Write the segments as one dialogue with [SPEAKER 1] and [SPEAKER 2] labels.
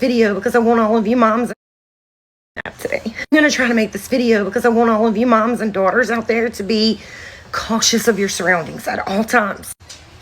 [SPEAKER 1] video because I want all of you moms today. I'm going to try to make this video because I want all of you moms and daughters out there to be cautious of your surroundings at all times.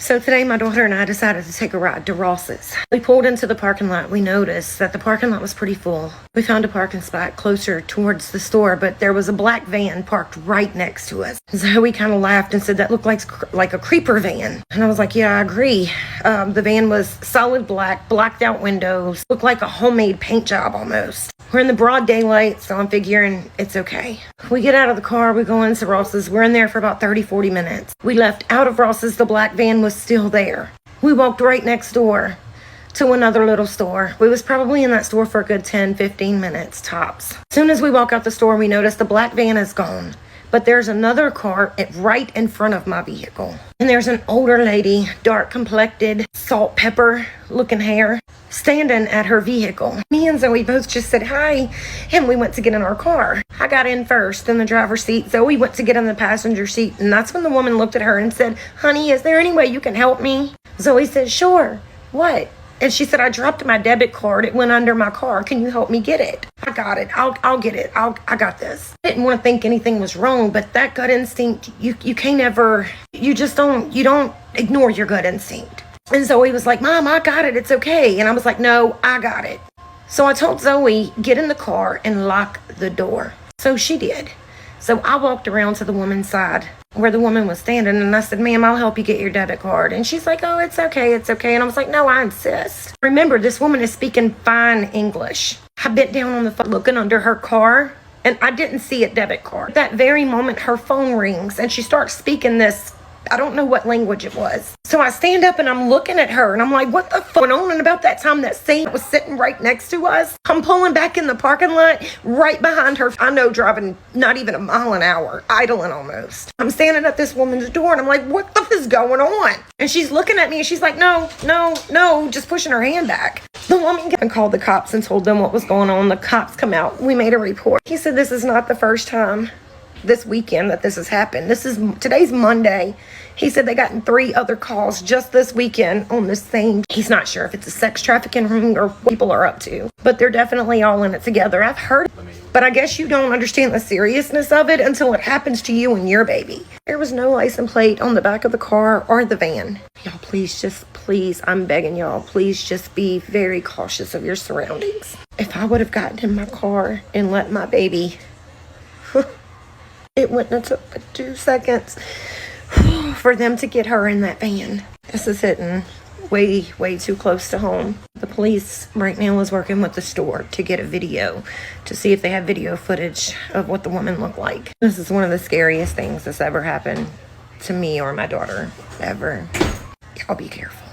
[SPEAKER 1] So today my daughter and I decided to take a ride to Ross's. We pulled into the parking lot. We noticed that the parking lot was pretty full. We found a parking spot closer towards the store, but there was a black van parked right next to us. So we kind of laughed and said that looked like a creeper van. And I was like, yeah, I agree. The van was solid black, blacked out windows, looked like a homemade paint job almost. We're in the broad daylight, so I'm figuring it's okay. We get out of the car, we go into Ross's. We're in there for about 30-40 minutes. We left out of Ross's, the black van was still there. We walked right next door to another little store. We was probably in that store for a good 10-15 minutes tops. As soon as we walk out the store, we notice the black van is gone. But there's another car right in front of my vehicle. And there's an older lady, dark complected, salt pepper looking hair, standing at her vehicle. Me and Zoe both just said hi, and we went to get in our car. I got in first in the driver's seat. Zoe went to get in the passenger seat, and that's when the woman looked at her and said, honey, is there any way you can help me? Zoe said, sure. What? And she said, I dropped my debit card. It went under my car. Can you help me get it? I got it. I'll get it. I got this. I didn't want to think anything was wrong, but that gut instinct, you can't ever, you don't ignore your gut instinct. And Zoe was like, Mom, I got it. It's okay. And I was like, no, I got it. So I told Zoe, get in the car and lock the door. So she did. So I walked around to the woman's side where the woman was standing, and I said, ma'am, I'll help you get your debit card. And she's like, oh, it's okay. It's okay. And I was like, no, I insist. Remember, this woman is speaking fine English. I bent down on the phone looking under her car, and I didn't see a debit card. At that very moment, her phone rings, and she starts speaking this, I don't know what language it was. So I stand up and I'm looking at her and I'm like, what the fuck going on? And about that time, that Saint was sitting right next to us. I'm pulling back in the parking lot right behind her. I know, driving not even a mile an hour, idling almost. I'm standing at this woman's door and I'm like, what the fuck is going on? And she's looking at me and she's like, no, just pushing her hand back. The woman called the cops and told them what was going on. The cops come out. We made a report. He said, this is not the first time this weekend that this has happened. Today's Monday. He said they gotten 3 other calls just this weekend on the same. He's not sure if it's a sex trafficking ring or what people are up to, but they're definitely all in it together. I've heard, but I guess you don't understand the seriousness of it until it happens to you and your baby. There was no license plate on the back of the car or the van. Y'all, please, I'm begging y'all, please just be very cautious of your surroundings. If I would have gotten in my car and let my baby, it wouldn't have took but 2 seconds for them to get her in that van. This is hitting way too close to home. The police right now is working with the store to get a video to see if they have video footage of what the woman looked like. This is one of the scariest things that's ever happened to me or my daughter ever. Y'all be careful.